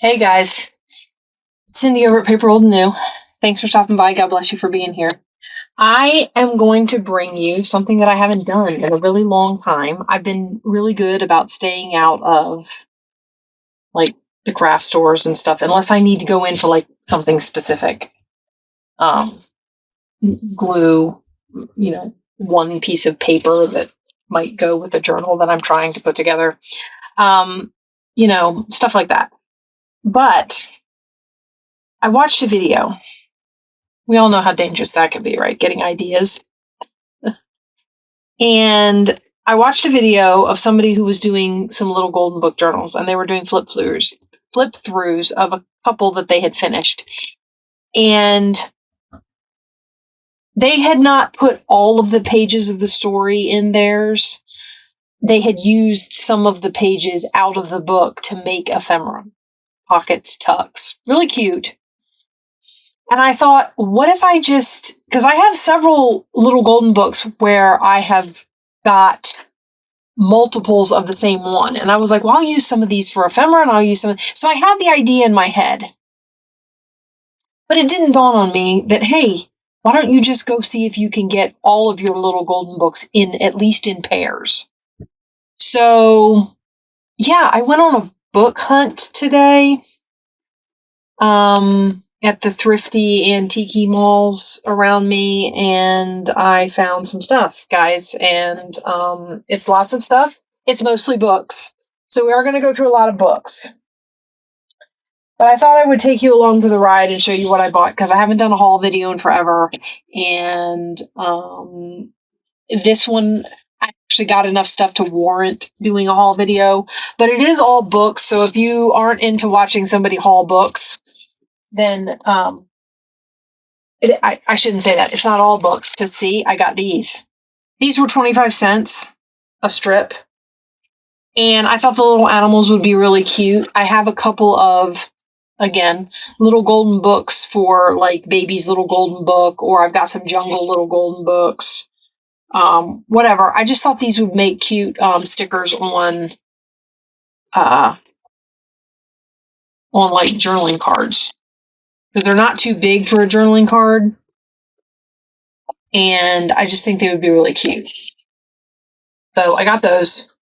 Hey guys, it's Cindy over at paper.old.new. Thanks for stopping by. God bless you for being here. I am going to bring you something that I haven't done in a really long time. I've been really good about staying out of like the craft stores and stuff, unless I need to go in for like something specific. Um, Glue, one piece of paper that might go with the journal that I'm trying to put together. Stuff like that. But I watched a video. We all know how dangerous that can be, right? Getting ideas. And I watched a video of somebody who was doing some little golden book journals, and they were doing flip throughs of a couple that they had finished. And they had not put all of the pages of the story in theirs. They had used some of the pages out of the book to make ephemera, pockets, tucks. Really cute. And I thought, what if because I have several little golden books where I have got multiples of the same one. And I was like, well, I'll use some of these for ephemera and I'll use some. So I had the idea in my head. But it didn't dawn on me that, hey, why don't you just go see if you can get all of your little golden books at least in pairs? So, yeah, I went on a book hunt today. At the thrifty antique malls around me, and I found some stuff, guys, and it's lots of stuff. It's mostly books, so we are going to go through a lot of books. But I thought I would take you along for the ride and show you what I bought, because I haven't done a haul video in forever, and this one I actually got enough stuff to warrant doing a haul video, but it is all books, so if you aren't into watching somebody haul books, then I shouldn't say that. It's not all books, because see, I got these. These were 25 cents a strip, and I thought the little animals would be really cute. I have a couple of, again, little golden books for like baby's little golden book, or I've got some jungle little golden books. Whatever. I just thought these would make cute stickers on like journaling cards, because they're not too big for a journaling card, and I just think they would be really cute. So I got those.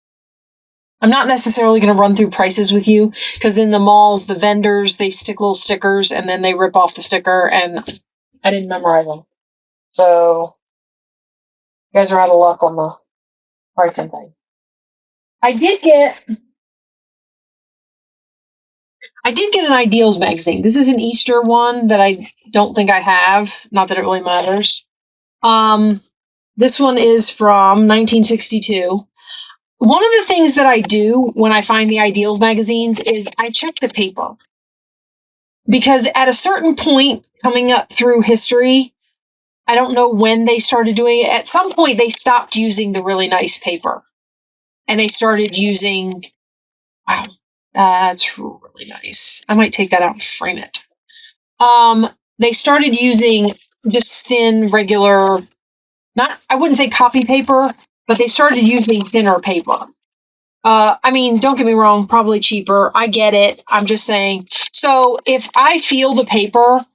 I'm not necessarily going to run through prices with you, because in the malls, the vendors, they stick little stickers and then they rip off the sticker, and I didn't memorize them. So you guys are out of luck on the pricing thing. I did get an Ideals magazine. This is an Easter one that I don't think I have. Not that it really matters. This one is from 1962. One of the things that I do when I find the Ideals magazines is I check the paper. Because at a certain point coming up through history, I don't know when they started doing it. At some point, they stopped using the really nice paper. And they started using, wow, that's really nice. I might take that out and frame it. They started using just thin, regular, I wouldn't say copy paper, but they started using thinner paper. I mean, don't get me wrong, probably cheaper. I get it. I'm just saying. So if I feel the paper,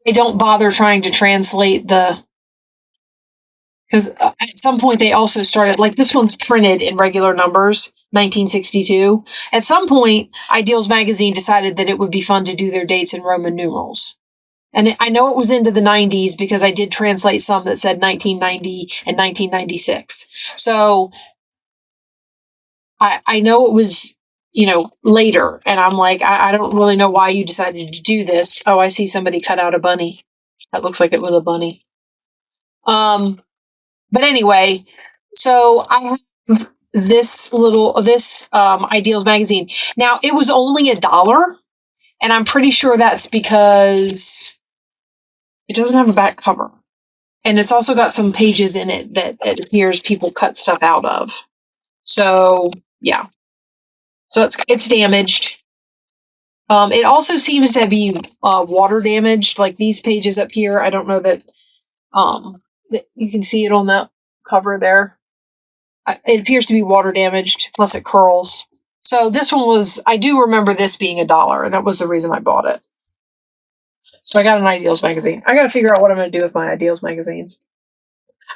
I don't bother trying to translate because at some point they also started, like this one's printed in regular numbers, 1962. At some point, Ideals magazine decided that it would be fun to do their dates in Roman numerals. And I know it was into the 90s because I did translate some that said 1990 and 1996. So I know it was, later. And I'm like, I don't really know why you decided to do this. Oh, I see somebody cut out a bunny. That looks like it was a bunny. But anyway, so I have this Ideals magazine. Now, it was only $1. And I'm pretty sure that's because it doesn't have a back cover. And it's also got some pages in it that it appears people cut stuff out of. So, yeah. So it's damaged. It also seems to be water damaged, like these pages up here. I don't know that you can see it on that cover there. It appears to be water damaged, plus it curls. So this one was, I do remember this being $1, and that was the reason I bought it. So I got an Ideals magazine. I got to figure out what I'm going to do with my Ideals magazines.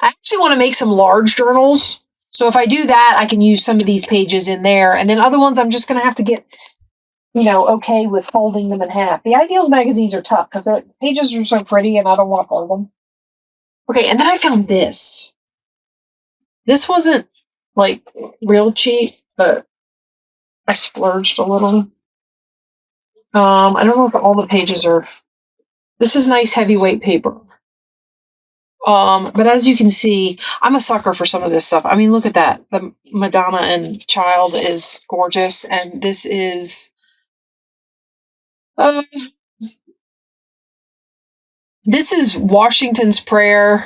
I actually want to make some large journals. So if I do that, I can use some of these pages in there. And then other ones, I'm just going to have to get, okay with folding them in half. The Ideals magazines are tough because the pages are so pretty and I don't want to fold them. Okay, and then I found this. This wasn't like real cheap, but I splurged a little. I don't know if all the pages are. This is nice heavyweight paper. But as you can see, I'm a sucker for some of this stuff. I mean, look at that. The Madonna and Child is gorgeous, and this is Washington's prayer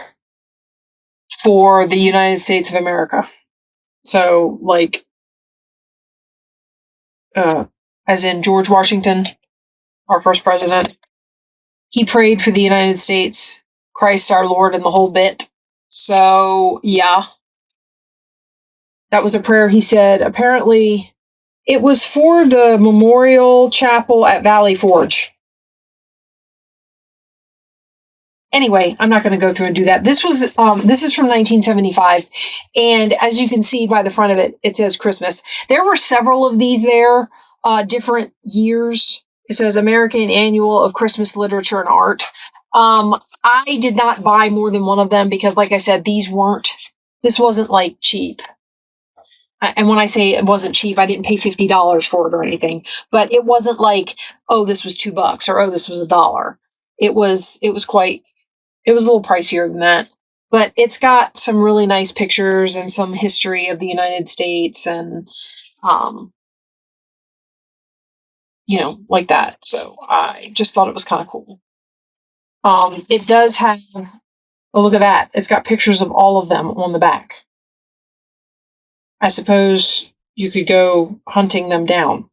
for the United States of America. So, like, as in George Washington, our first president, he prayed for the United States, Christ our Lord, and the whole bit. So, yeah, that was a prayer he said. Apparently, it was for the Memorial Chapel at Valley Forge. Anyway, I'm not going to go through and do that. This is from 1975, and as you can see by the front of it, it says Christmas. There were several of these there, different years. It says American Annual of Christmas Literature and Art. I did not buy more than one of them because, like I said, this wasn't like cheap. And when I say it wasn't cheap, I didn't pay $50 for it or anything, but it wasn't like, oh, this was $2 or, oh, this was $1. It was a little pricier than that, but it's got some really nice pictures and some history of the United States and, like that. So I just thought it was kind of cool. It does have, oh, look at that. It's got pictures of all of them on the back. I suppose you could go hunting them down.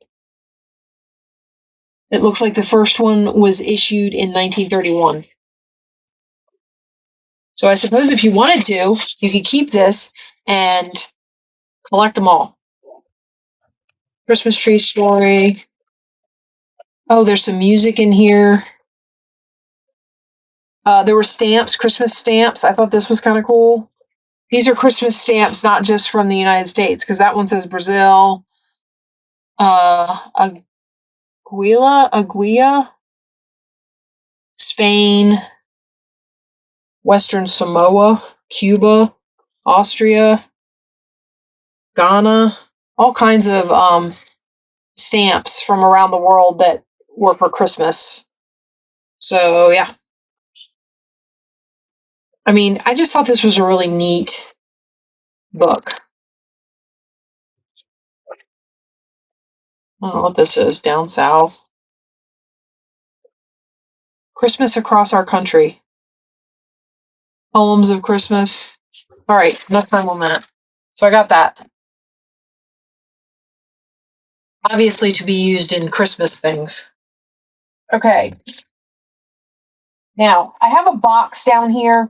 It looks like the first one was issued in 1931. So I suppose if you wanted to, you could keep this and collect them all. Christmas tree story. Oh, there's some music in here. There were stamps, Christmas stamps. I thought this was kind of cool. These are Christmas stamps, not just from the United States, because that one says Brazil, Aguila, Spain, Western Samoa, Cuba, Austria, Ghana, all kinds of stamps from around the world that were for Christmas. So, yeah. I mean, I just thought this was a really neat book. I don't know what this is, down south. Christmas across our country. Poems of Christmas. All right, enough time on that. So I got that. Obviously to be used in Christmas things. Okay. Now, I have a box down here.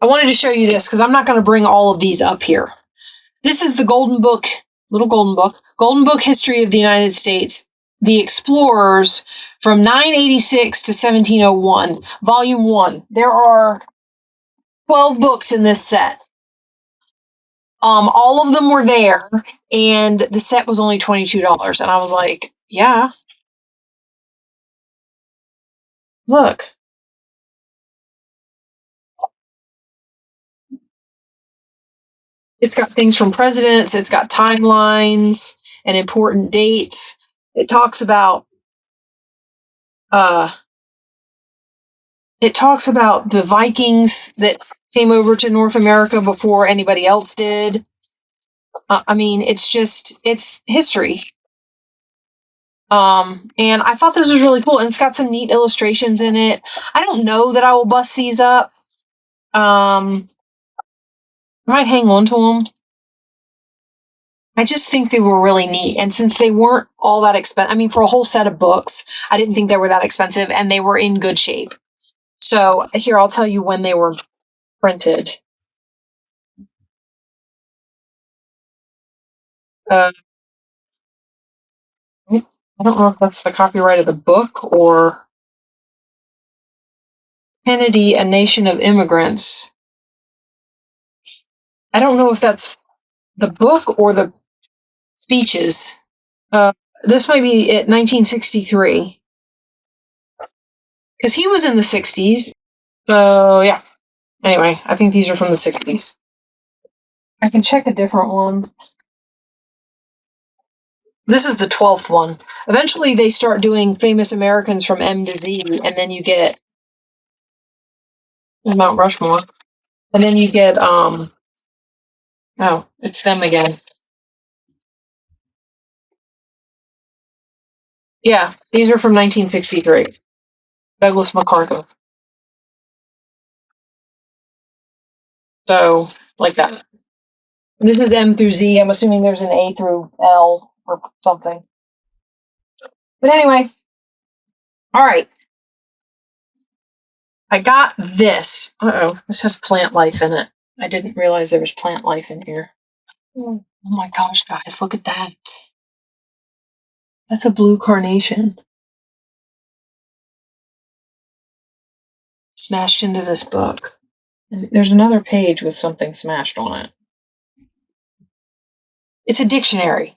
I wanted to show you this because I'm not going to bring all of these up here. This is the Golden Book, Golden Book History of the United States, the Explorers from 986 to 1701, Volume 1. There are 12 books in this set. All of them were there, and the set was only $22. And I was like, yeah. Look. It's got things from presidents, it's got timelines and important dates. It talks about the Vikings that came over to North America before anybody else did. I mean, it's history. And I thought this was really cool, and it's got some neat illustrations in it. I don't know that I will bust these up. I might hang on to them. I just think they were really neat. And since they weren't all that expensive, I mean, for a whole set of books, I didn't think they were that expensive, and they were in good shape. So here, I'll tell you when they were printed. I don't know if that's the copyright of the book or Kennedy, A Nation of Immigrants. I don't know if that's the book or the speeches. This might be at 1963. Because he was in the 60s. So, yeah. Anyway, I think these are from the 60s. I can check a different one. This is the 12th one. Eventually, they start doing famous Americans from M to Z, and then you get Mount Rushmore. And then you get, oh, it's them again. Yeah, these are from 1963. Douglas MacArthur. So, like that. And this is M through Z. I'm assuming there's an A through L or something. But anyway, all right. I got this. Uh-oh, this has plant life in it. I didn't realize there was plant life in here. Oh my gosh, guys, look at that. That's a blue carnation. Smashed into this book. And there's another page with something smashed on it. It's a dictionary.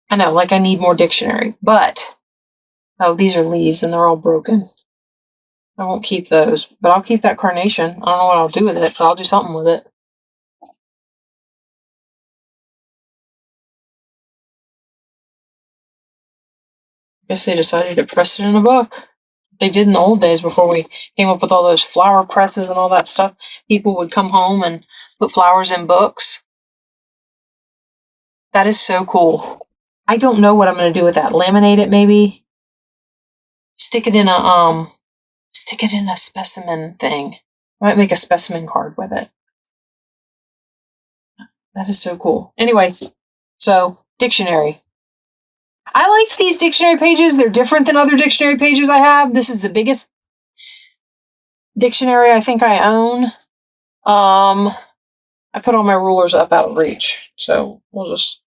I know, like I need more dictionary, but, oh, these are leaves and they're all broken. I won't keep those, but I'll keep that carnation. I don't know what I'll do with it, but I'll do something with it. I guess they decided to press it in a book. They did in the old days before we came up with all those flower presses and all that stuff. People would come home and put flowers in books. That is so cool. I don't know what I'm going to do with that. Laminate it, maybe. Stick it in a specimen thing. I might make a specimen card with it. That is so cool. Anyway, so dictionary. I liked these dictionary pages. They're different than other dictionary pages I have. This is the biggest dictionary I think I own. I put all my rulers up out of reach, so we'll just.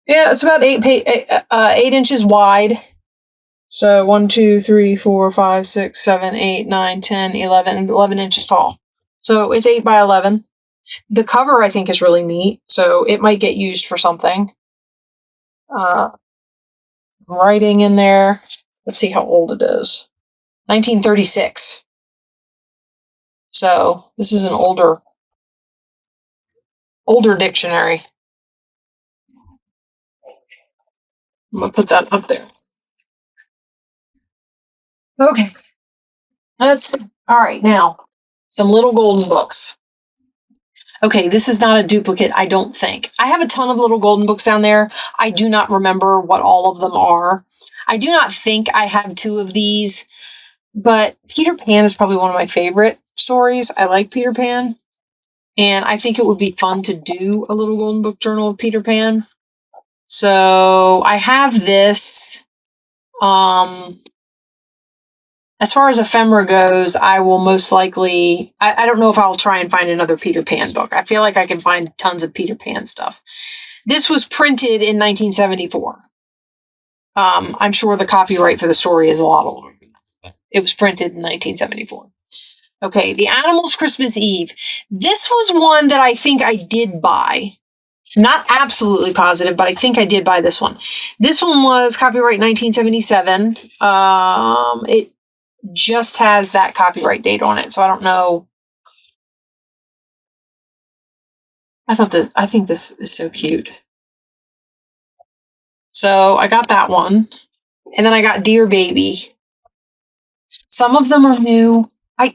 Yeah, it's about 8 inches wide. So 1, 2, 3, 4, 5, 6, 7, 8, 9, 10, 11 inches tall. So it's 8 by 11. The cover I think is really neat, so it might get used for something. Writing in there. Let's see how old it is. 1936. So this is an older dictionary. I'm going to put that up there. Okay. All right, now, some little golden books. Okay, this is not a duplicate, I don't think. I have a ton of little golden books down there. I do not remember what all of them are. I do not think I have 2 of these, but Peter Pan is probably one of my favorite stories. I like Peter Pan, and I think it would be fun to do a little golden book journal of Peter Pan. So I have this. As far as ephemera goes, I will most likely, I don't know if I'll try and find another Peter Pan book. I feel like I can find tons of Peter Pan stuff. This was printed in 1974. I'm sure the copyright for the story is a lot older than that. It was printed in 1974. Okay, The Animals Christmas Eve. This was one that I think I did buy. Not absolutely positive, but I think I did buy this one. This one was copyright 1977. It just has that copyright date on it, so I don't know. I think this is so cute. So I got that one, and then I got Dear Baby. Some of them are new.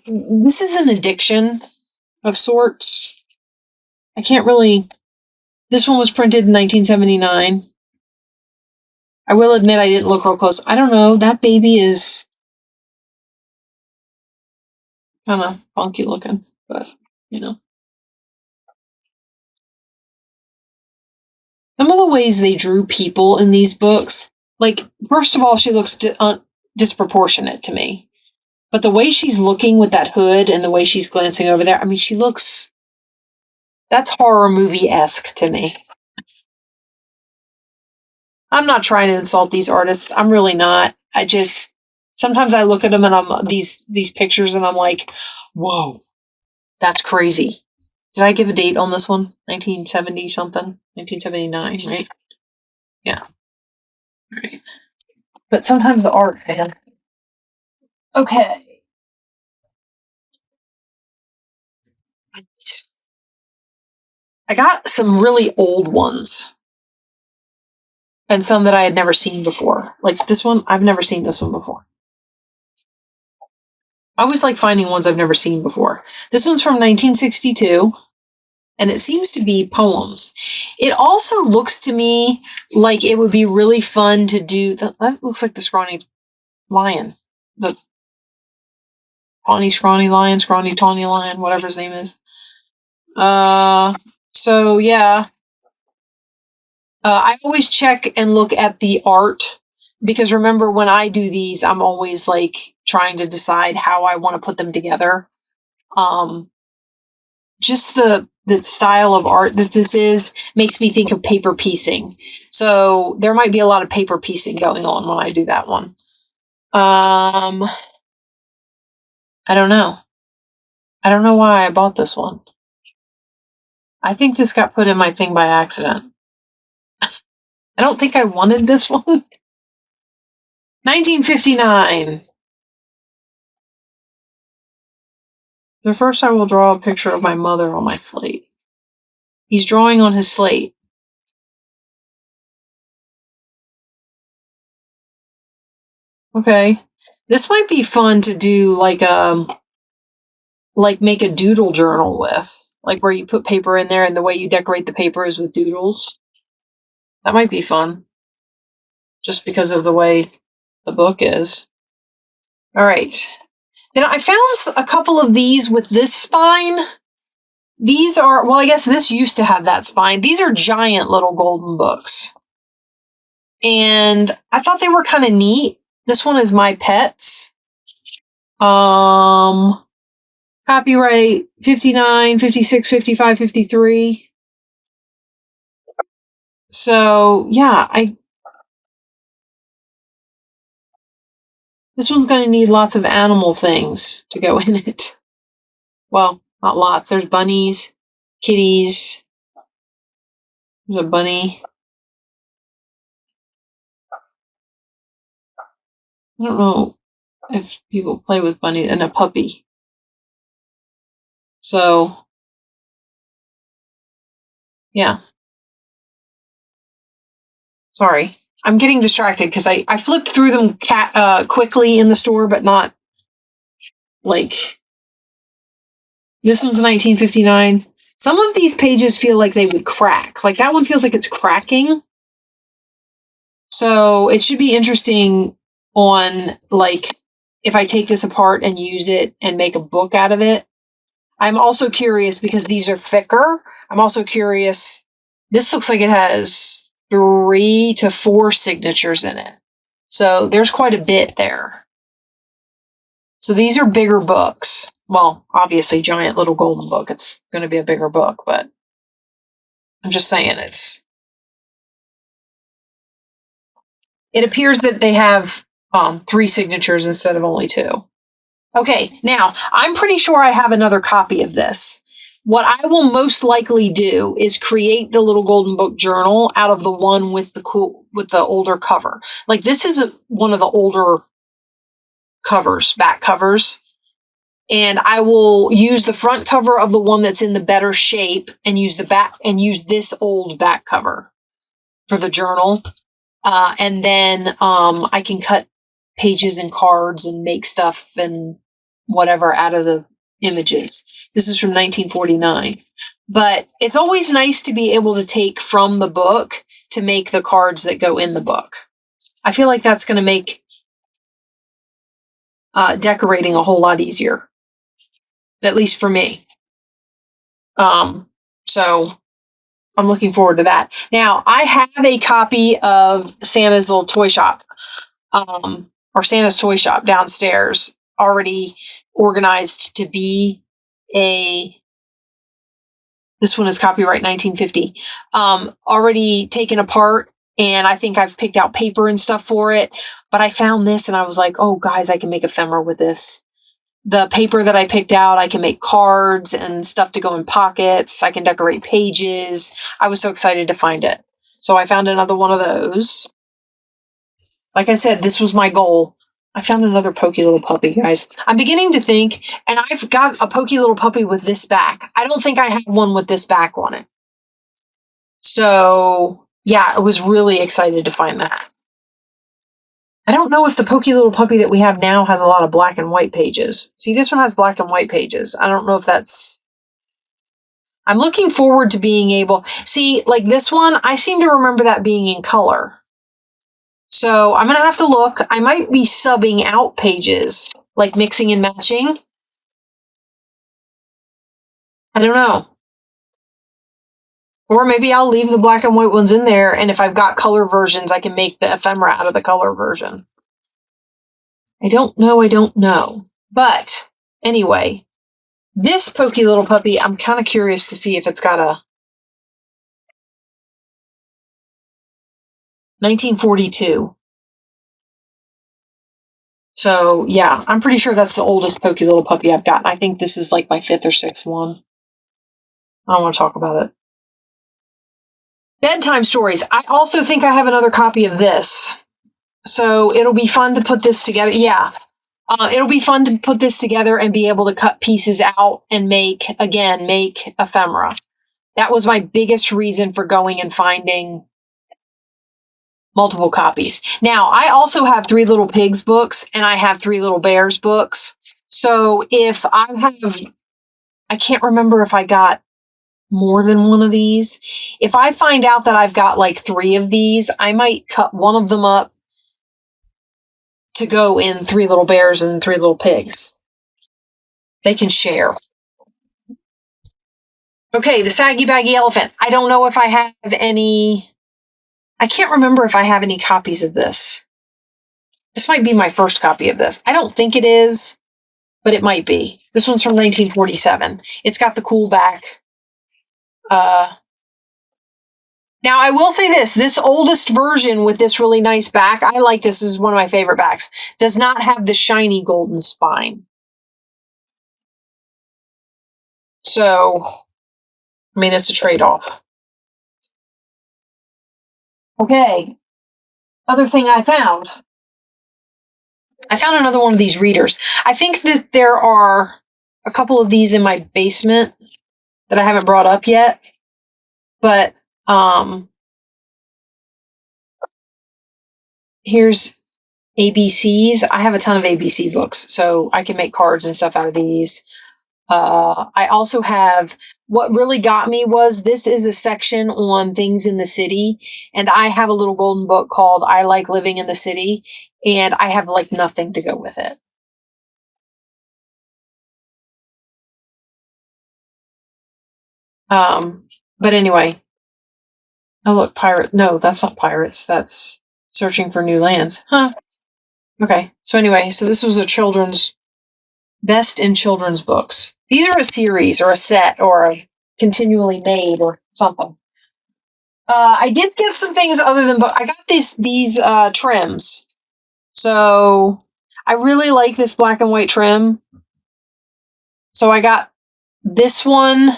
This is an addiction of sorts. I can't really. This one was printed in 1979. I will admit I didn't look real close. I don't know. That baby is kind of funky looking, but you know. Some of the ways they drew people in these books, like, first of all, she looks disproportionate to me. But the way she's looking with that hood and the way she's glancing over there, I mean, she looks That's horror movie-esque to me. I'm not trying to insult these artists. I'm really not. Sometimes I look at them and I'm these pictures and I'm like, whoa, that's crazy. Did I give a date on this one? 1970 something? 1979, right? Yeah. Right. But sometimes the art, man. Okay. I got some really old ones and some that I had never seen before. Like this one, I've never seen this one before. I always like finding ones I've never seen before. This one's from 1962, and it seems to be poems. It also looks to me like it would be really fun to do. That looks like the scrawny lion. The scrawny lion, scrawny tawny lion, whatever his name is. So yeah. I always check and look at the art because remember when I do these, I'm always like trying to decide how I want to put them together. Just the style of art that this is makes me think of paper piecing. So there might be a lot of paper piecing going on when I do that one. I don't know. I don't know why I bought this one. I think this got put in my thing by accident. I don't think I wanted this one. 1959. The first I will draw a picture of my mother on my slate. He's drawing on his slate. Okay. This might be fun to do like make a doodle journal with. Like where you put paper in there and the way you decorate the paper is with doodles. That might be fun. Just because of the way the book is. All right. Then I found a couple of these with this spine. These are, well, I guess this used to have that spine. These are giant little golden books. And I thought they were kind of neat. This one is My Pets. Copyright 59, 56, 55, 53. So, yeah, this one's going to need lots of animal things to go in it. Well, not lots. There's bunnies, kitties. There's a bunny. I don't know if people play with bunnies, and a puppy. So, yeah. Sorry. I'm getting distracted because I flipped through them quickly in the store, but not like this one's 1959. Some of these pages feel like they would crack. Like that one feels like it's cracking. So it should be interesting on like if I take this apart and use it and make a book out of it. I'm also curious because these are thicker. I'm also curious. This looks like it has 3 to 4 signatures in it. So there's quite a bit there. So these are bigger books. Well, obviously, giant little golden book. It's going to be a bigger book, but I'm just saying it appears that they have 3 signatures instead of only 2. Okay, now I'm pretty sure I have another copy of this. What I will most likely do is create the little golden book journal out of the one with the older cover. Like this is one of the older covers, back covers. And I will use the front cover of the one that's in the better shape and use the back and use this old back cover for the journal. And then I can cut pages and cards and make stuff and whatever out of the images. This is from 1949. But it's always nice to be able to take from the book to make the cards that go in the book. I feel like that's going to make decorating a whole lot easier. At least for me. So I'm looking forward to that. Now, I have a copy of Santa's little toy shop, or Santa's toy shop downstairs, already organized to be a This one is copyright 1950. Already taken apart, and I think I've picked out paper and stuff for it. But I found this, and I was like, oh, guys, I can make ephemera with this. The paper that I picked out, I can make cards and stuff to go in pockets. I can decorate pages. I was so excited to find it. So I found another one of those. Like I said, this was my goal. I found another pokey little puppy, guys. I'm beginning to think, and I've got a pokey little puppy with this back. I don't think I have one with this back on it. So, yeah, I was really excited to find that. I don't know if the pokey little puppy that we have now has a lot of black and white pages. See, this one has black and white pages. I don't know if that's... I'm looking forward to being able... See, like this one, I seem to remember that being in color. So I'm going to have to look. I might be subbing out pages, like mixing and matching. I don't know. Or maybe I'll leave the black and white ones in there, and if I've got color versions, I can make the ephemera out of the color version. I don't know. But anyway, this pokey little puppy, I'm kind of curious to see if it's got a 1942. So, yeah, I'm pretty sure that's the oldest pokey little puppy I've got. I think this is like my 5th or 6th one. I don't want to talk about it. Bedtime stories. I also think I have another copy of this. So it'll be fun to put this together. Yeah. It'll be fun to put this together and be able to cut pieces out and make ephemera. That was my biggest reason for going and finding multiple copies. Now, I also have 3 Little Pigs books, and I have 3 Little Bears books. So if I can't remember if I got more than one of these. If I find out that I've got like 3 of these, I might cut one of them up to go in 3 Little Bears and 3 Little Pigs. They can share. Okay, the Saggy Baggy Elephant. I don't know if I have any... I can't remember if I have any copies of this. This might be my first copy of this. I don't think it is, but it might be. This one's from 1947. It's got the cool back. Now, I will say this oldest version with this really nice back, I like this. This is one of my favorite backs, does not have the shiny golden spine. So, I mean, it's a trade-off. Okay, other thing I found another one of these readers. I think that there are a couple of these in my basement that I haven't brought up yet, but here's ABCs. I have a ton of ABC books, so I can make cards and stuff out of these. I also have, what really got me was this is a section on things in the city, and I have a little golden book called I Like Living in the City, and I have like nothing to go with it. But anyway. Oh, look, pirate. No, that's not pirates. That's Searching for New Lands. Huh. Okay. So anyway, so this was a children's best in children's books. These are a series or a set or a continually made or something. I did get some things other than book. I got these trims. So I really like this black and white trim. So I got this one,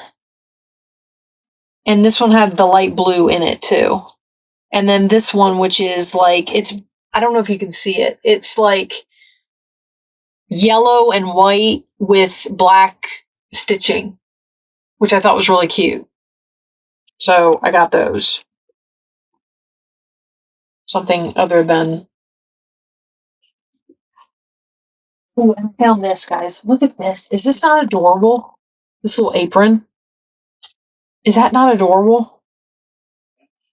and this one had the light blue in it too. And then this one, which is like, I don't know if you can see it. It's like yellow and white with black stitching, which I thought was really cute. So I got those. Something other than... Ooh, and I found this, guys. Look at this. Is this not adorable? This little apron. Is that not adorable?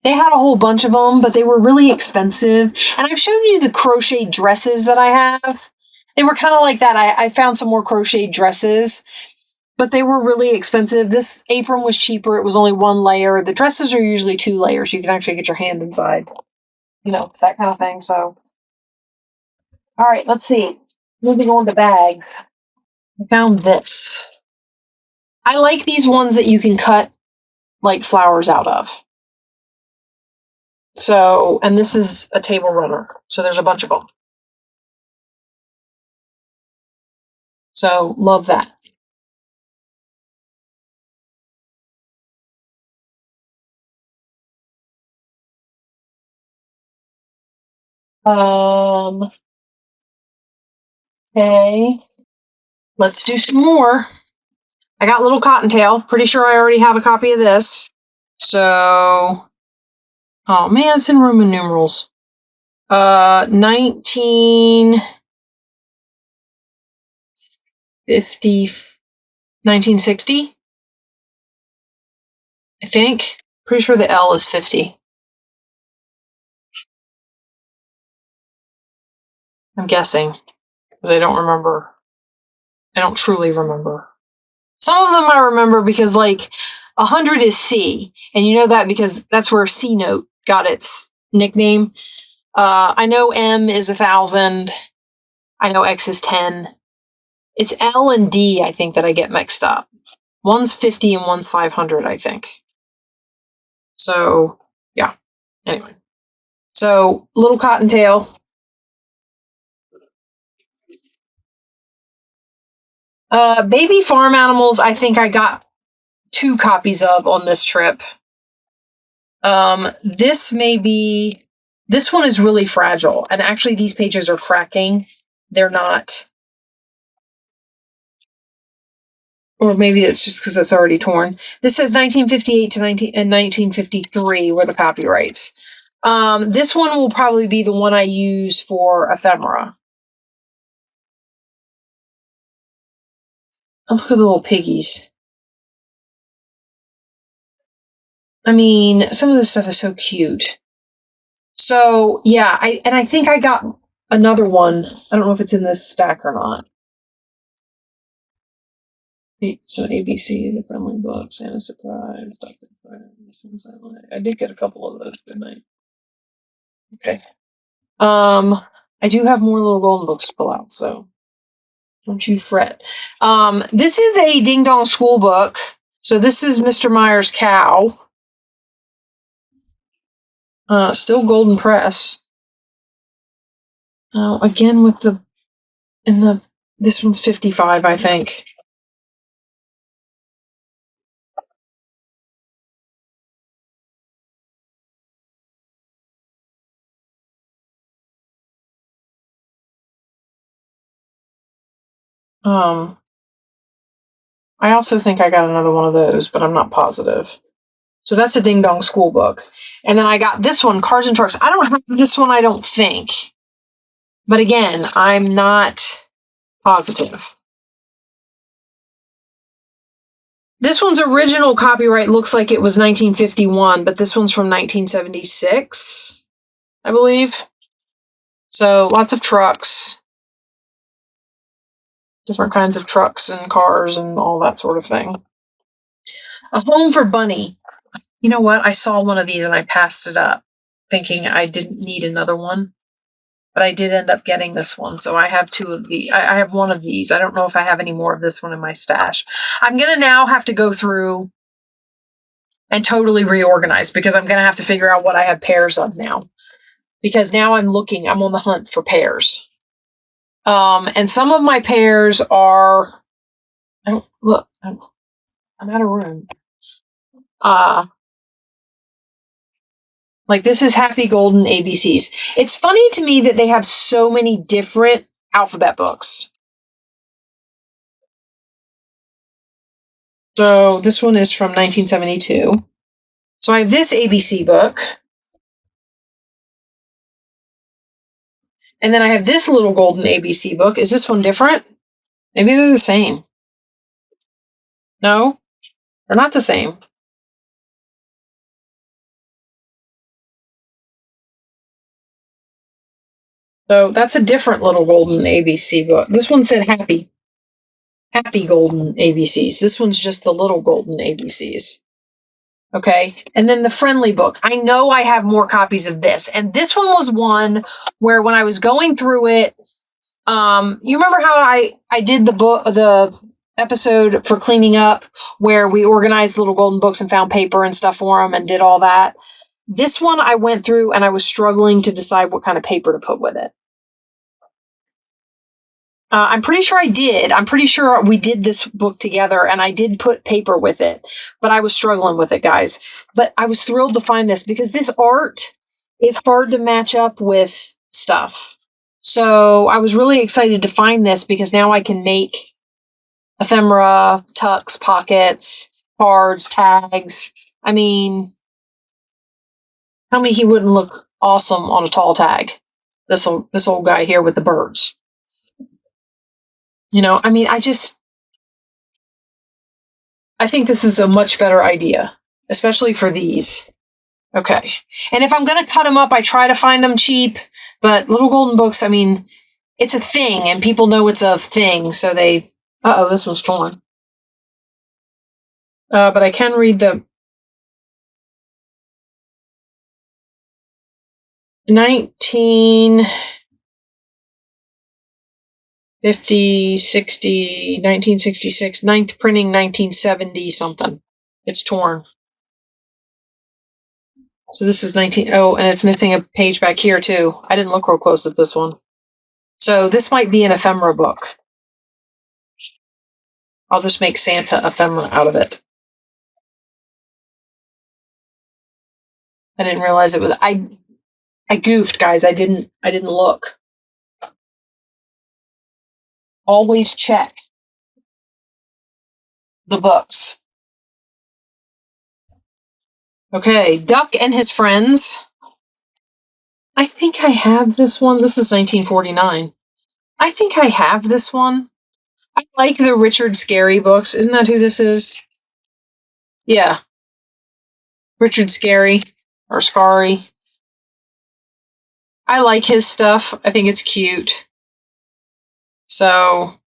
They had a whole bunch of them, but they were really expensive. And I've shown you the crocheted dresses that I have. They were kind of like that. I found some more crocheted dresses, but they were really expensive. This apron was cheaper. It was only 1 layer. The dresses are usually 2 layers. You can actually get your hand inside. You know, that kind of thing. So, all right, let's see. Moving on to bags. I found this. I like these ones that you can cut like flowers out of. So, and this is a table runner. So there's a bunch of them. So love that. Okay. Let's do some more. I got Little Cottontail. Pretty sure I already have a copy of this. So, oh man, it's in Roman numerals. 1960, I think. Pretty sure the L is 50. I'm guessing, because I don't remember. I don't truly remember. Some of them I remember because, like, 100 is C, and you know that because that's where C Note got its nickname. I know M is 1,000. I know X is 10. It's L and D, I think, that I get mixed up. One's 50 and one's 500, I think. So, yeah. Anyway. So, Little Cottontail. Baby farm animals, I think I got 2 copies of on this trip. This one is really fragile. And actually, these pages are cracking. They're not. Or maybe it's just because it's already torn. This says 1958 to 1953 were the copyrights. This one will probably be the one I use for ephemera. Oh, look at the little piggies. I mean, some of this stuff is so cute. So, yeah, I think I got another one. I don't know if it's in this stack or not. So ABC is a friendly book, Santa Surprise, Dr. Friends, things I like. I did get a couple of those, didn't I? Okay. I do have more little golden books to pull out, so don't you fret. This is a Ding Dong School book. So this is Mr. Meyer's Cow. Still golden press. Again with this one's 55, I think. I also think I got another one of those, but I'm not positive. So that's a Ding Dong School book. And then I got this one, Cars and Trucks. I don't have this one, I don't think. But again, I'm not positive. This one's original copyright looks like it was 1951, but this one's from 1976, I believe. So lots of trucks. Different kinds of trucks and cars and all that sort of thing. A Home for Bunny. You know what? I saw one of these and I passed it up, thinking I didn't need another one. But I did end up getting this one, so I have 2 of these. I have one of these. I don't know if I have any more of this one in my stash. I'm going to now have to go through and totally reorganize because I'm going to have to figure out what I have pairs of now. Because now I'm on the hunt for pairs. And some of my pairs are, I'm out of room. Like this is Happy Golden ABCs. It's funny to me that they have so many different alphabet books. So this one is from 1972. So I have this ABC book. And then I have this little golden ABC book. Is this one different? Maybe they're the same. No, they're not the same. So that's a different little golden ABC book. This one said Happy Golden ABCs. This one's just the little golden ABCs. Okay. And then the friendly book. I know I have more copies of this. And this one was one where when I was going through it, you remember how I did the book, episode for cleaning up where we organized little golden books and found paper and stuff for them and did all that. This one I went through and I was struggling to decide what kind of paper to put with it. I'm pretty sure I did. I'm pretty sure we did this book together and I did put paper with it, but I was struggling with it, guys. But I was thrilled to find this because this art is hard to match up with stuff. So I was really excited to find this because now I can make ephemera, tucks, pockets, cards, tags. I mean, tell me he wouldn't look awesome on a tall tag. This old guy here with the birds. You know, I mean, I think this is a much better idea, especially for these. Okay. And if I'm going to cut them up, I try to find them cheap, but little golden books, I mean, it's a thing and people know it's a thing. So they, this one's torn. But I can read the 1966, ninth printing, 1970 something. It's torn. So this is and it's missing a page back here too. I didn't look real close at this one. So this might be an ephemera book. I'll just make Santa ephemera out of it. I didn't realize it was, I goofed, guys. I didn't look. Always check the books. Okay, Duck and His Friends. I think I have this one. This is 1949. I think I have this one. I like the Richard Scarry books. Isn't that who this is? Yeah. Richard Scarry or Scarry. I like his stuff. I think it's cute. So,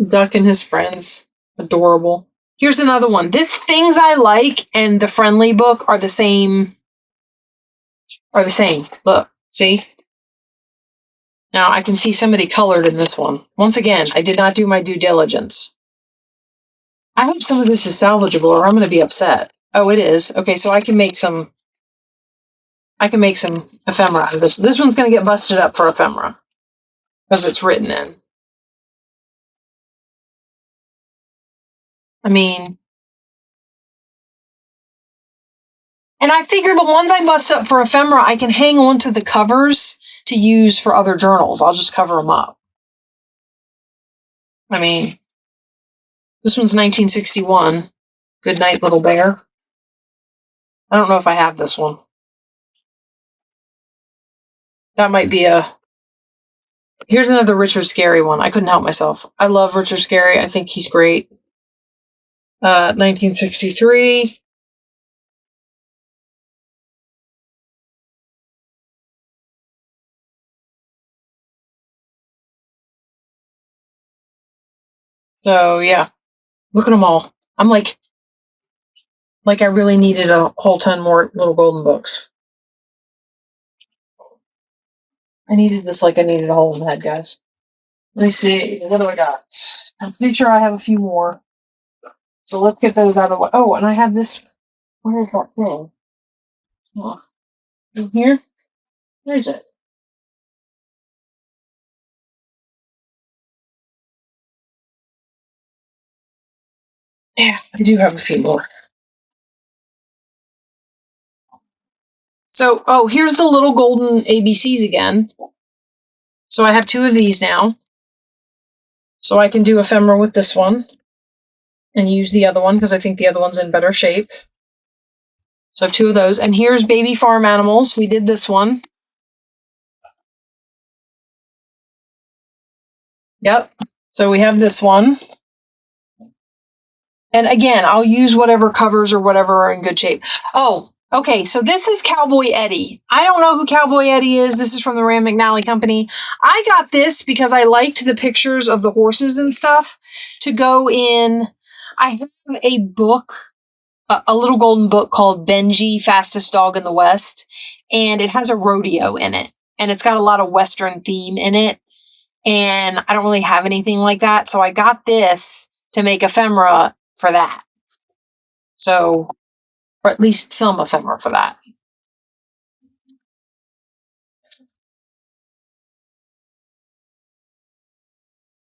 Duck and His Friends. Adorable. Here's another one. This Things I Like and the Friendly book are the same. Look, see? Now I can see somebody colored in this one. Once again, I did not do my due diligence. I hope some of this is salvageable or I'm going to be upset. Oh, it is. Okay, so I can make some ephemera out of this. This one's going to get busted up for ephemera because it's written in. I mean, and I figure the ones I bust up for ephemera, I can hang on to the covers to use for other journals. I'll just cover them up. I mean, this one's 1961. Good Night, Little Bear. I don't know if I have this one. That might be here's another Richard Scarry one. I couldn't help myself. I love Richard Scarry. I think he's great. 1963. So yeah, look at them all. I'm like I really needed a whole ton more little golden books. I needed this like I needed a hole in the head, guys. Let me see. What do I got? I'm pretty sure I have a few more. So let's get those out of the way. Oh, and I have this. Where is that thing? Oh, in here? Where is it? Yeah, I do have a few more. So, here's the little golden ABCs again. So I have two of these now. So I can do ephemera with this one and use the other one because I think the other one's in better shape. So I have two of those. And here's Baby Farm Animals. We did this one. Yep. So we have this one. And again, I'll use whatever covers or whatever are in good shape. Oh, okay. So this is Cowboy Eddie. I don't know who Cowboy Eddie is. This is from the Rand McNally Company. I got this because I liked the pictures of the horses and stuff to go in. I have a book, a little golden book called Benji, Fastest Dog in the West. And it has a rodeo in it. And it's got a lot of Western theme in it. and I don't really have anything like that. So I got this to make ephemera for that. So, or at least some ephemera for that.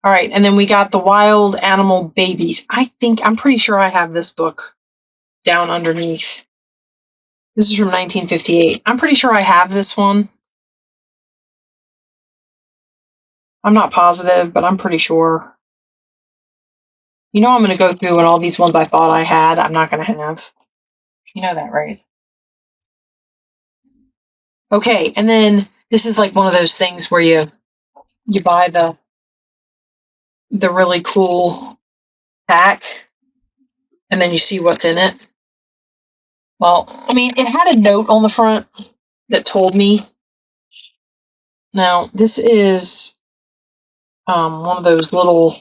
All right, and then we got the Wild Animal Babies. I'm pretty sure I have this book down underneath. This is from 1958. I'm pretty sure I have this one. I'm not positive, but I'm pretty sure. You know, I'm going to go through and all these ones I thought I had, I'm not going to have. You know that, right? Okay, and then this is like one of those things where you buy the really cool pack, and then you see what's in it. Well, I mean, it had a note on the front that told me. Now, this is one of those little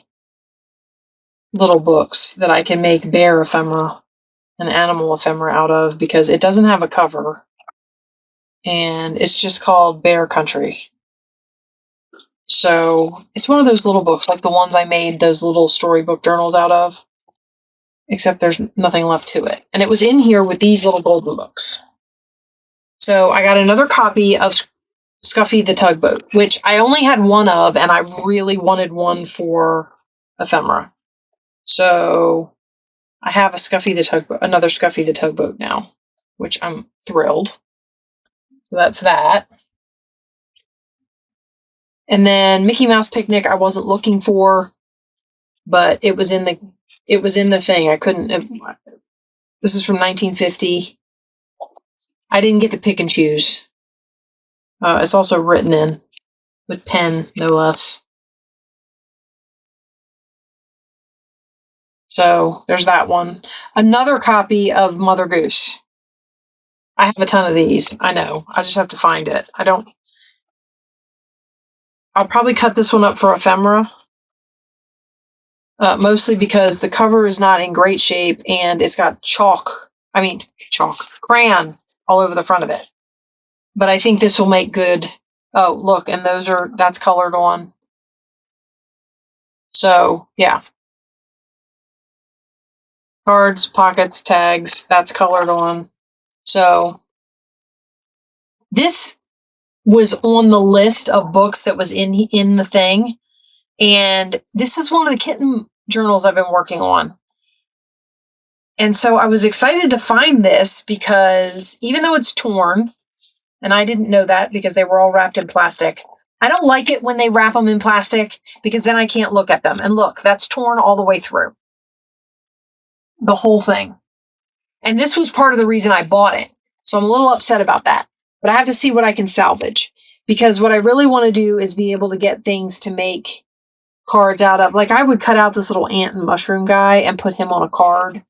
books that I can make bear ephemera and animal ephemera out of because it doesn't have a cover, and it's just called Bear Country. So it's one of those little books, like the ones I made those little storybook journals out of, except there's nothing left to it. And it was in here with these little golden books. So I got another copy of Scuffy the Tugboat, which I only had one of, and I really wanted one for ephemera. So I have another Scuffy the Tugboat now, which I'm thrilled. So that's that. And then Mickey Mouse Picnic I wasn't looking for, but it was in the thing. I couldn't. This is from 1950. I didn't get to pick and choose. It's also written in with pen, no less. So there's that one. Another copy of Mother Goose. I have a ton of these. I know. I just have to find it. I'll probably cut this one up for ephemera. Mostly because the cover is not in great shape and it's got crayon all over the front of it. But I think this will make good. Oh, look, and that's colored on. So, yeah. Cards, pockets, tags, that's colored on. So, this was on the list of books that was in the thing. And this is one of the kitten journals I've been working on. And so I was excited to find this because even though it's torn, and I didn't know that because they were all wrapped in plastic. I don't like it when they wrap them in plastic because then I can't look at them. And look, that's torn all the way through. The whole thing. And this was part of the reason I bought it. So I'm a little upset about that. But I have to see what I can salvage. Because what I really want to do is be able to get things to make cards out of. Like I would cut out this little ant and mushroom guy and put him on a card.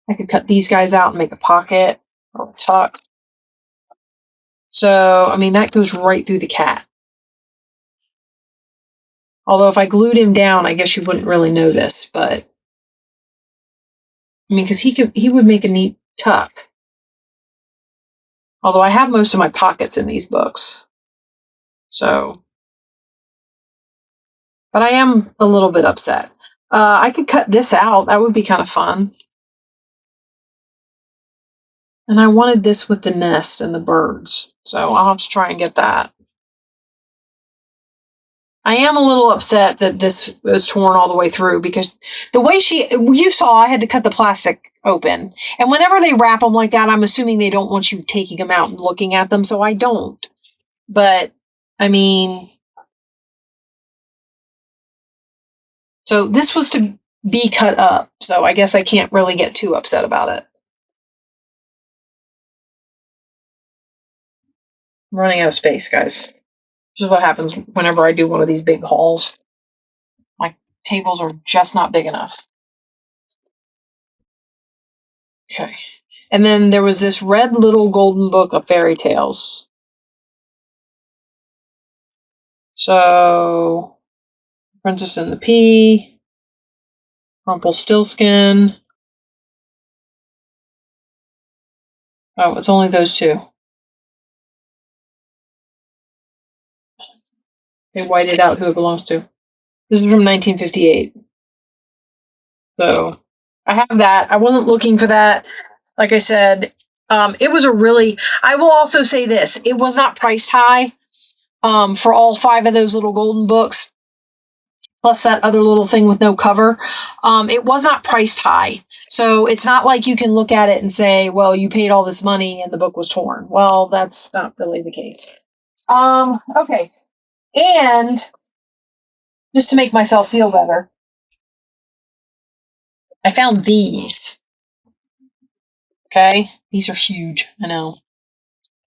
I could cut these guys out and make a pocket or a tuck. So, I mean, that goes right through the cat. Although if I glued him down, I guess you wouldn't really know this, but I mean, because he would make a neat tuck. Although I have most of my pockets in these books. So, but I am a little bit upset. I could cut this out. That would be kind of fun. And I wanted this with the nest and the birds. So I'll have to try and get that. I am a little upset that this was torn all the way through because the way you saw, I had to cut the plastic open. And whenever they wrap them like that, I'm assuming they don't want you taking them out and looking at them. So I don't. But, I mean, so this was to be cut up. So I guess I can't really get too upset about it. I'm running out of space, guys. This is what happens whenever I do one of these big hauls. My tables are just not big enough. Okay. And then there was this red little golden book of fairy tales. So, Princess and the Pea, Rumpelstiltskin. Oh, it's only those two. They whited out who it belongs to. This is from 1958. So I have that. I wasn't looking for that. Like I said, it was I will also say this, it was not priced high for all 5 of those little golden books, plus that other little thing with no cover. It was not priced high. So it's not like you can look at it and say, well, you paid all this money and the book was torn. Well, that's not really the case. Okay. And just to make myself feel better, I found these. Okay. These are huge. I know.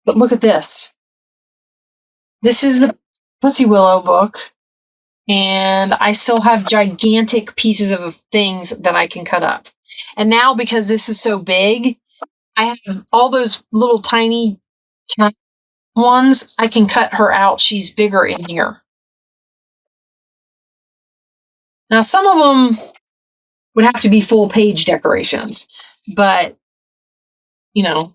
But look at this. This is the Pussy Willow book. And I still have gigantic pieces of things that I can cut up. And now, because this is so big, I have all those little tiny ones. I can cut her out. She's bigger in here. Now, some of them would have to be full page decorations, but, you know,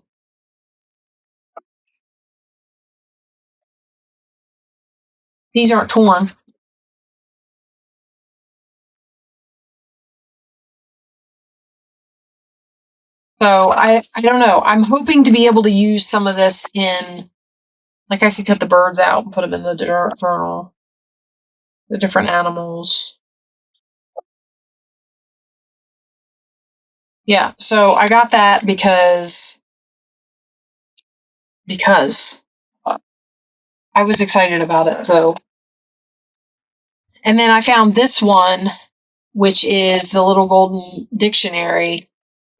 these aren't torn. So I don't know. I'm hoping to be able to use some of this in, like I could cut the birds out and put them in the journal, the different animals. Yeah, so I got that because I was excited about it. So, and then I found this one, which is the Little Golden Dictionary,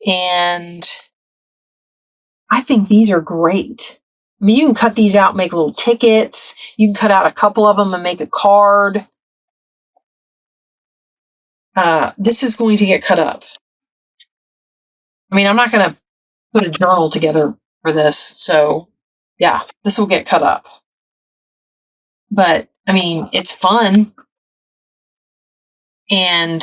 and I think these are great. I mean, you can cut these out, make little tickets. You can cut out a couple of them and make a card. This is going to get cut up. I mean, I'm not going to put a journal together for this, so yeah, this will get cut up. But, I mean, it's fun. And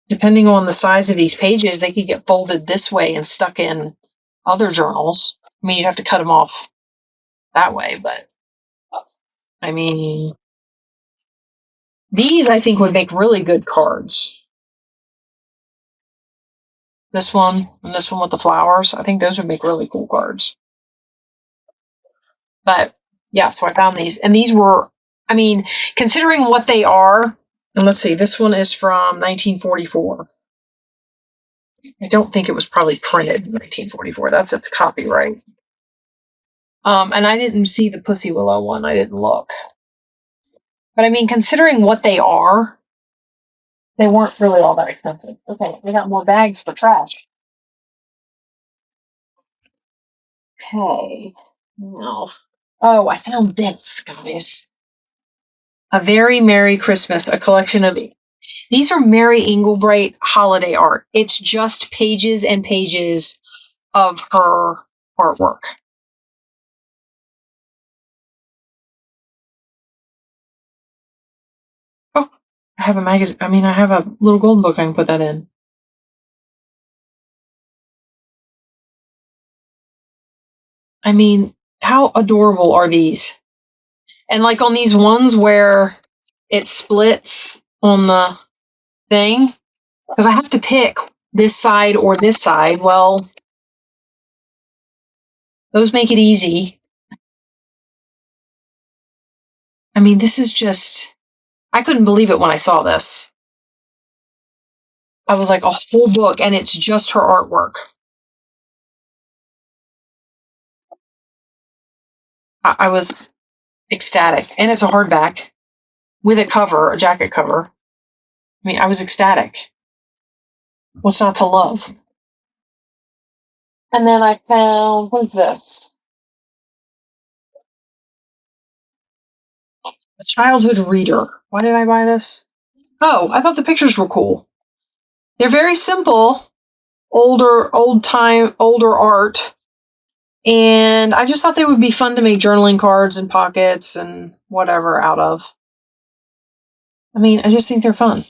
depending on the size of these pages, they could get folded this way and stuck in other journals. I mean, you'd have to cut them off that way, but I mean, these I think would make really good cards. This one and this one with the flowers, I think those would make really cool cards. But yeah, so I found these, and these were, I mean, considering what they are, and let's see, this one is from 1944. I don't think it was probably printed in 1944. That's its copyright. And I didn't see the Pussy Willow one. I didn't look. But I mean, considering what they are, they weren't really all that expensive. Okay, we got more bags for trash. Okay. Now, oh, I found this, guys. A Very Merry Christmas, a collection of, these are Mary Englebright holiday art. It's just pages and pages of her artwork. Oh, I have a magazine. I mean, I have a little golden book I can put that in. I mean, how adorable are these? And like on these ones where it splits on the thing, because I have to pick this side or this side. Well, those make it easy. I mean, this is just, I couldn't believe it when I saw this. I was like, a whole book, and it's just her artwork. I was ecstatic. And it's a hardback with a cover, a jacket cover. I mean, I was ecstatic. What's not to love? And then I found, what's this? A childhood reader. Why did I buy this? Oh, I thought the pictures were cool. They're very simple, older art. And I just thought they would be fun to make journaling cards and pockets and whatever out of. I mean, I just think they're fun.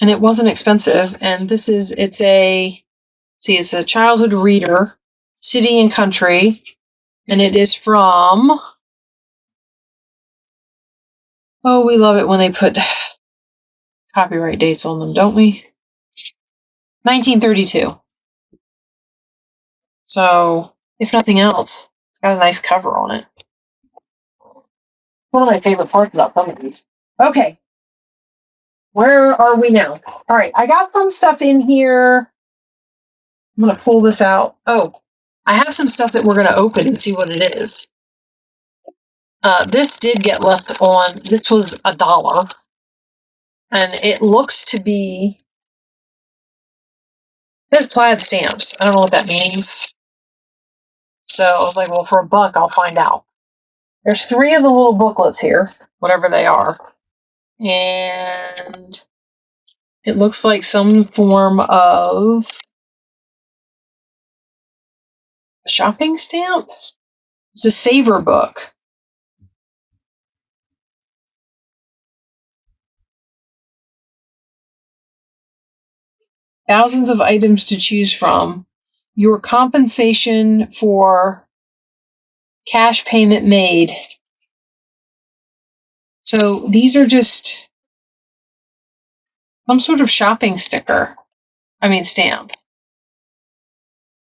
And it wasn't expensive. And this is, it's a childhood reader, City and Country. And it is from Oh, we love it when they put copyright dates on them, don't we? 1932. So, if nothing else, it's got a nice cover on it. One of my favorite parts about some of these. Okay. Where are we now? All right. I got some stuff in here. I'm going to pull this out. Oh, I have some stuff that we're going to open and see what it is. This did get left on. This was $1. And it looks to be. There's plaid stamps. I don't know what that means. So I was like, well, for $1, I'll find out. There's 3 of the little booklets here, whatever they are. And it looks like some form of shopping stamp. It's a saver book. Thousands of items to choose from. Your compensation for cash payment made. So these are just some sort of shopping sticker. Stamp.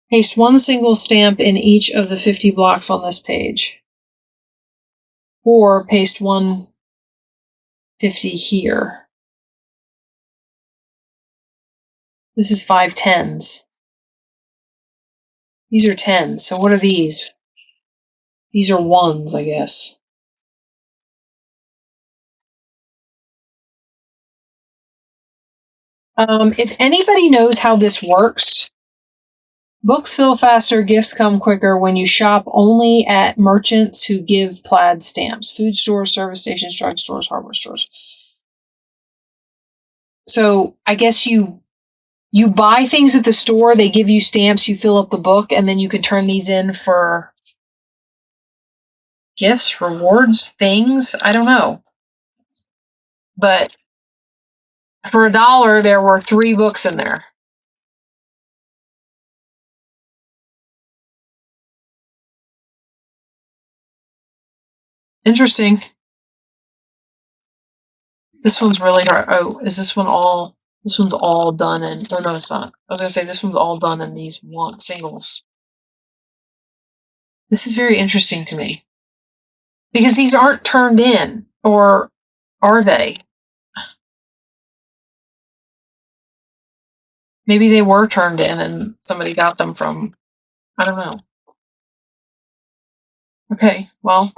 Paste one single stamp in each of the 50 blocks on this page. Or paste 150 here. This is 5 tens. These are 10s. So what are these? These are 1s, I guess. If anybody knows how this works, books fill faster, gifts come quicker when you shop only at merchants who give plaid stamps. Food stores, service stations, drug stores, hardware stores. So I guess you buy things at the store, they give you stamps, you fill up the book, and then you can turn these in for gifts, rewards, things. I don't know. But for $1, there were 3 books in there. Interesting. This one's really hard. Oh, is this one all? This one's all done in. Oh no, it's not. I was gonna say this one's all done in these singles. This is very interesting to me because these aren't turned in, or are they? Maybe they were turned in and somebody got them from. I don't know. Okay, well,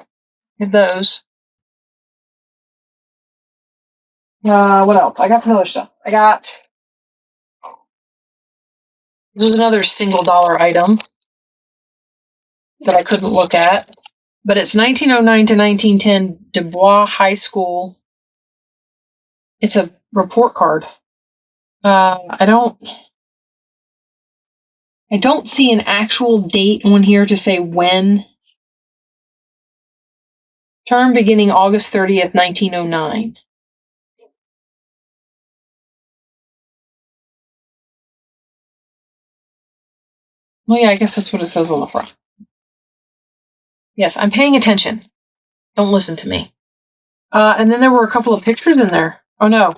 get those. What else? I got some other stuff. This was another single dollar item that I couldn't look at, but it's 1909 to 1910 Dubois High School. It's a report card. I don't see an actual date on here to say when. Term beginning August 30th, 1909. Well, yeah, I guess that's what it says on the front. Yes, I'm paying attention. Don't listen to me. And then there were a couple of pictures in there. Oh, no.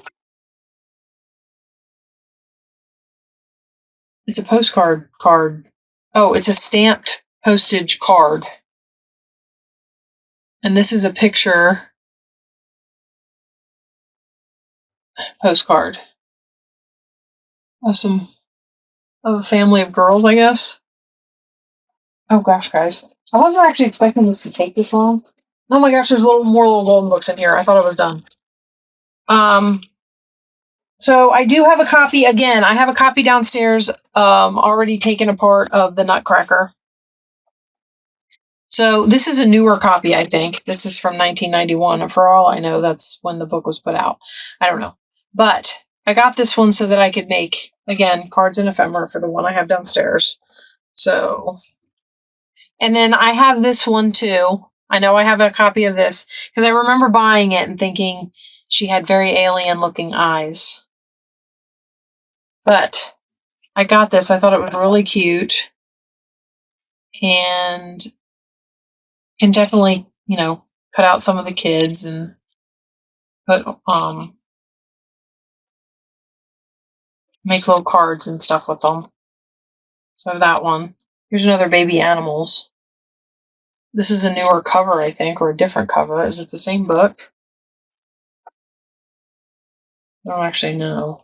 It's a postcard card. Oh, it's a stamped postage card. And this is a picture postcard of a family of girls, I guess. Oh gosh, guys. I wasn't actually expecting this to take this long. Oh my gosh, there's more little golden books in here. I thought I was done. So I do have a copy. Again, I have a copy downstairs, already taken apart, of the Nutcracker. So this is a newer copy, I think. This is from 1991. And for all I know, that's when the book was put out. I don't know. But I got this one so that I could make, again, cards and ephemera for the one I have downstairs. So, and then I have this one too. I know I have a copy of this because I remember buying it and thinking she had very alien looking eyes. But I got this. I thought it was really cute. And can definitely, cut out some of the kids. And But make little cards and stuff with them. So that one. Here's another baby animals. This is a newer cover, I think, or a different cover. Is it the same book? I don't actually know.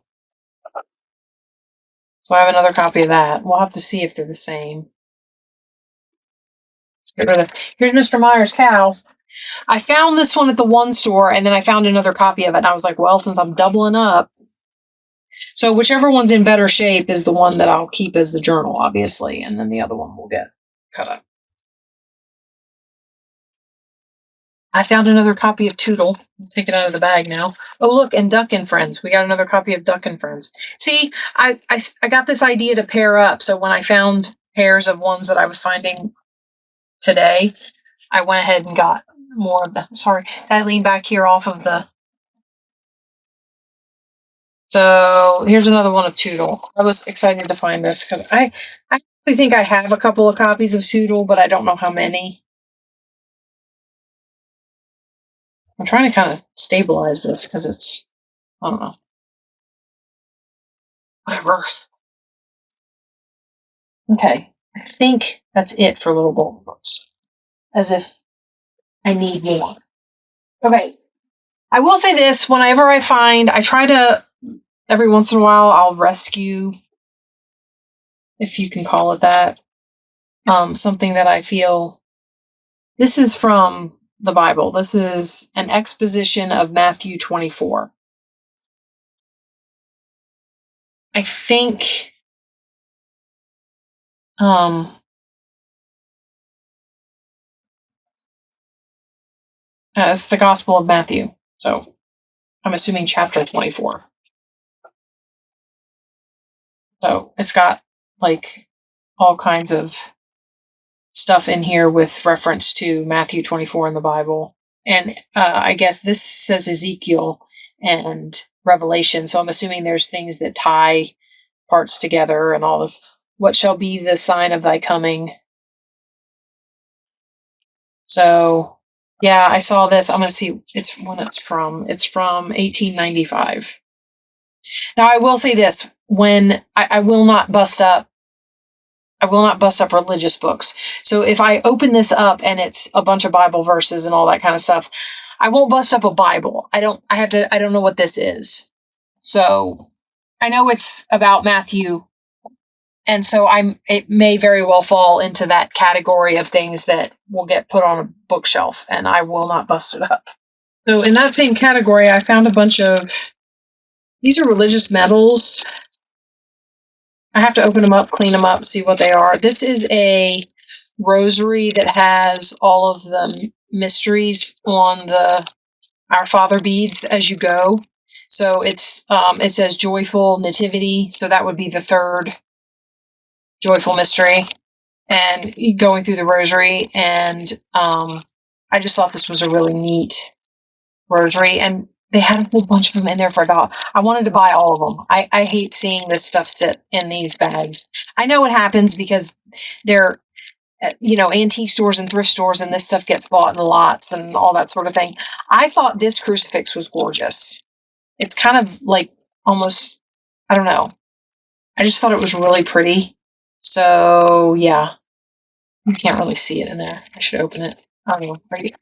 So I have another copy of that. We'll have to see if they're the same. Let's get rid of. Here's Mr. Meyer's cow. I found this one at the one store, and then I found another copy of it, and I was like, well, since I'm doubling up. So whichever one's in better shape is the one that I'll keep as the journal, obviously, and then the other one will get cut up. I found another copy of Toodle. I'll take it out of the bag now. Oh, look, and Duck and Friends. We got another copy of Duck and Friends. See, I got this idea to pair up. So when I found pairs of ones that I was finding today, I went ahead and got more of them. Sorry, I leaned back here off of the... So here's another one of Toodle. I was excited to find this because I actually think I have a couple of copies of Toodle, but I don't know how many. I'm trying to kind of stabilize this because it's, I don't know. Whatever. Okay. I think that's it for little bulk books. As if I need more. Okay. I will say this, whenever I find, I try to, every once in a while, I'll rescue, if you can call it that, something that I feel, this is from the Bible. This is an exposition of Matthew 24. I think it's the Gospel of Matthew. So I'm assuming chapter 24. So it's got like all kinds of stuff in here with reference to Matthew 24 in the Bible. And I guess this says Ezekiel and Revelation. So I'm assuming there's things that tie parts together and all this. What shall be the sign of thy coming? So, yeah, I saw this. I'm going to see when it's from. It's from 1895. Now, I will say this. When I will not bust up religious books. So if I open this up and it's a bunch of Bible verses and all that kind of stuff, I won't bust up a Bible. I don't know what this is. So I know it's about Matthew. And so it may very well fall into that category of things that will get put on a bookshelf, and I will not bust it up. So in that same category, I found a bunch of, these are religious medals. I have to open them up, clean them up, see what they are. This is a rosary that has all of the mysteries on the Our Father beads as you go. So it says joyful nativity. So that would be the third joyful mystery, and going through the rosary. And I just thought this was a really neat rosary, and they had a whole bunch of them in there for $1. I wanted to buy all of them. I hate seeing this stuff sit in these bags. I know it happens because they're, antique stores and thrift stores, and this stuff gets bought in the lots and all that sort of thing. I thought this crucifix was gorgeous. It's kind of like almost, I don't know. I just thought it was really pretty. So, yeah. You can't really see it in there. I should open it. I don't know.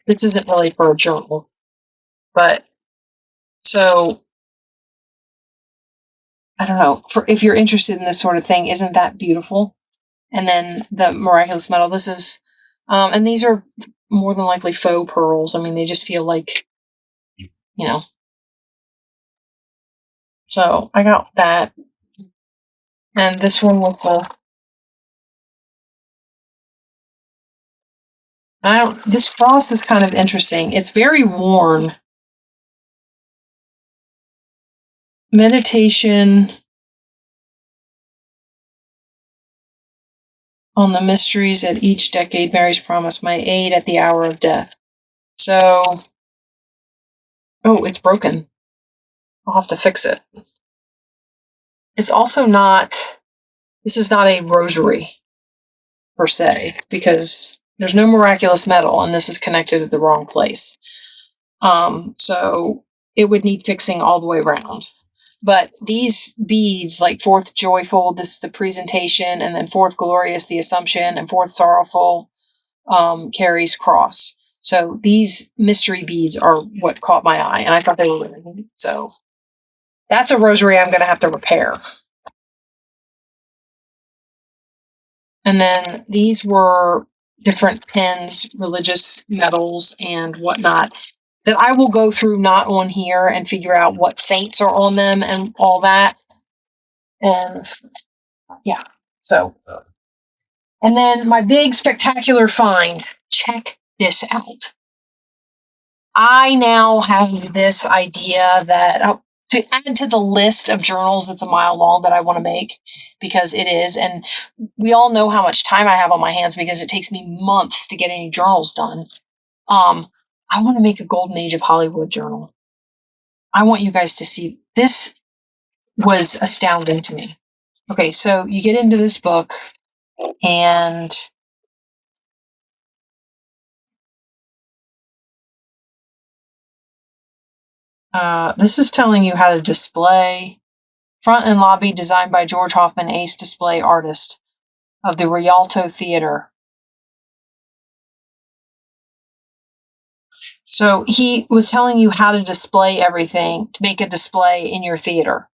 This isn't really for a journal. But, so, I don't know. If you're interested in this sort of thing, isn't that beautiful? And then the miraculous medal. This is, and these are more than likely faux pearls. I mean, they just feel like, So, I got that. And this one with this cross is kind of interesting. It's very worn. Meditation on the mysteries at each decade, Mary's promise, my aid at the hour of death. So, it's broken. I'll have to fix it. It's also this is not a rosary per se, because there's no miraculous medal, and this is connected at the wrong place. So it would need fixing all the way around. But these beads, like fourth joyful, this is the presentation, and then fourth glorious, the Assumption, and fourth sorrowful, carries cross. So these mystery beads are what caught my eye, and I thought they were really neat. So that's a rosary I'm going to have to repair. And then these were different pins, religious medals, and whatnot that I will go through, not on here, and figure out what saints are on them and all that. And yeah, so. And then my big spectacular find, check this out. I now have this idea that to add to the list of journals that's a mile long that I want to make, because it is. And we all know how much time I have on my hands because it takes me months to get any journals done. I want to make a Golden Age of Hollywood journal. I want you guys to see. This was astounding to me. Okay, so you get into this book, and this is telling you how to display. Front and lobby designed by George Hoffman, ace display artist of the Rialto Theater. So he was telling you how to display everything, to make a display in your theater,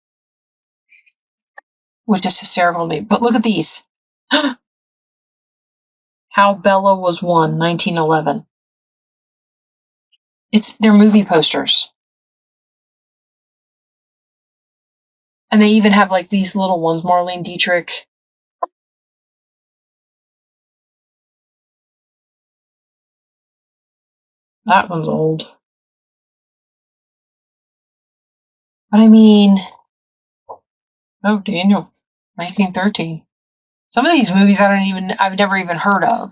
which is hysterical to me. But look at these. How Bella Was Won, 1911. They're movie posters. And they even have like these little ones, Marlene Dietrich. That one's old. But I mean, oh, Daniel, 1913. Some of these movies I've never even heard of.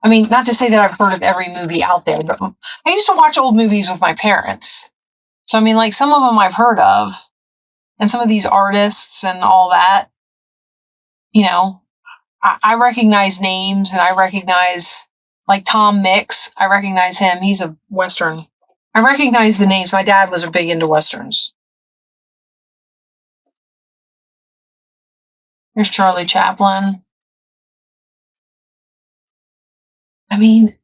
I mean, not to say that I've heard of every movie out there, but I used to watch old movies with my parents. So, I mean, like, some of them I've heard of, and some of these artists and all that, I recognize names, and I recognize, like, Tom Mix. I recognize him. He's a Western. I recognize the names. My dad was big into Westerns. Here's Charlie Chaplin. I mean,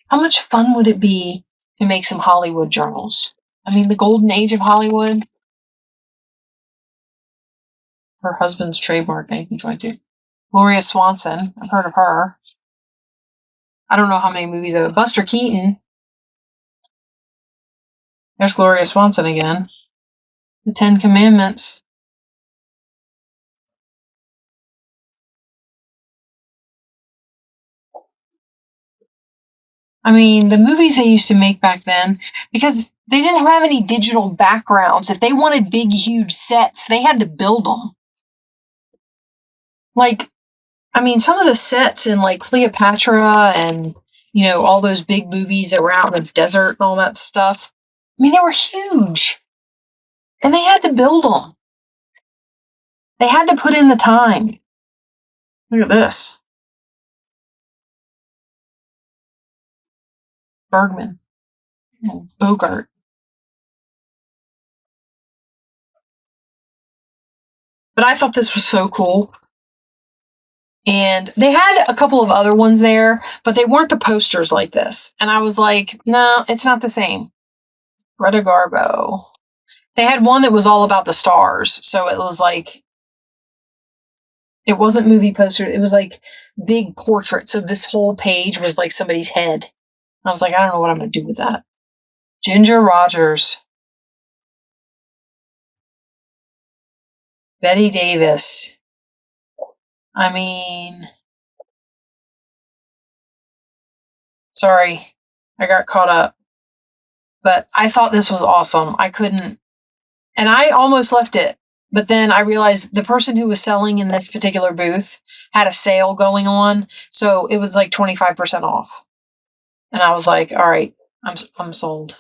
how much fun would it be to make some Hollywood journals? I mean, the Golden Age of Hollywood. Her husband's trademark, 1922. Gloria Swanson. I've heard of her. I don't know how many movies of it. Buster Keaton. There's Gloria Swanson again. The Ten Commandments. I mean, the movies they used to make back then, because they didn't have any digital backgrounds. If they wanted big, huge sets, they had to build them. Like, I mean, some of the sets in, like, Cleopatra and, all those big movies that were out in the desert and all that stuff, I mean, they were huge. And they had to build them. They had to put in the time. Look at this. Bergman. And Bogart. But I thought this was so cool. And they had a couple of other ones there, but they weren't the posters like this. And I was like, no, it's not the same. Greta Garbo. They had one that was all about the stars. So it was like, it wasn't movie posters. It was like big portraits. So this whole page was like somebody's head. I was like, I don't know what I'm going to do with that. Ginger Rogers. Betty Davis. I mean, sorry, I got caught up. But I thought this was awesome. I couldn't, and I almost left it. But then I realized the person who was selling in this particular booth had a sale going on. So it was like 25% off. And I was like, all right, I'm sold.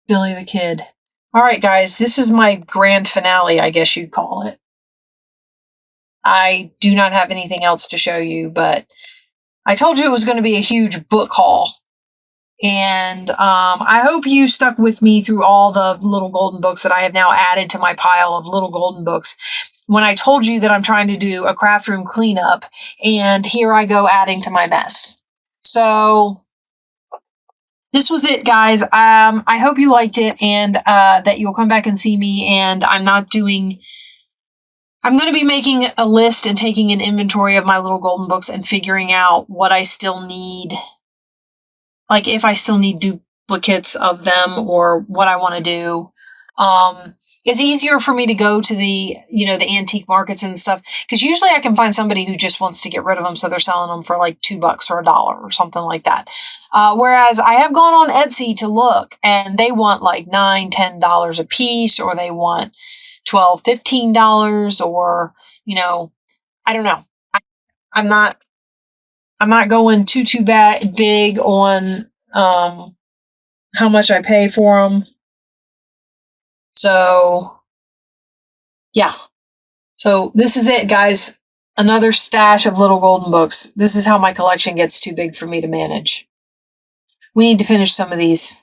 Billy the Kid. All right, guys, this is my grand finale, I guess you'd call it. I do not have anything else to show you, but I told you it was going to be a huge book haul. And I hope you stuck with me through all the little golden books that I have now added to my pile of little golden books when I told you that I'm trying to do a craft room cleanup, and here I go adding to my mess. So this was it, guys. I hope you liked it, and that you'll come back and see me. And I'm going to be making a list and taking an inventory of my little golden books and figuring out what I still need, like if I still need duplicates of them or what I want to do. It's easier for me to go to the antique markets and stuff, because usually I can find somebody who just wants to get rid of them, so they're selling them for like $2 or $1 or something like that. Whereas I have gone on Etsy to look, and they want like $9, $10 a piece, or they want $12, $15, or I don't know. I'm not going too big on how much I pay for them. So yeah. So this is it, guys. Another stash of little golden books. This is how my collection gets too big for me to manage. We need to finish some of these.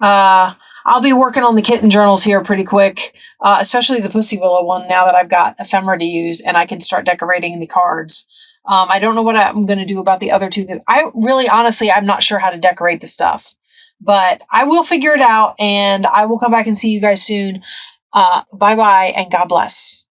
I'll be working on the kitten journals here pretty quick, especially the Pussy Willow one, now that I've got ephemera to use and I can start decorating the cards. I don't know what I'm going to do about the other two, because I'm not sure how to decorate the stuff. But I will figure it out, and I will come back and see you guys soon. Bye-bye, and God bless.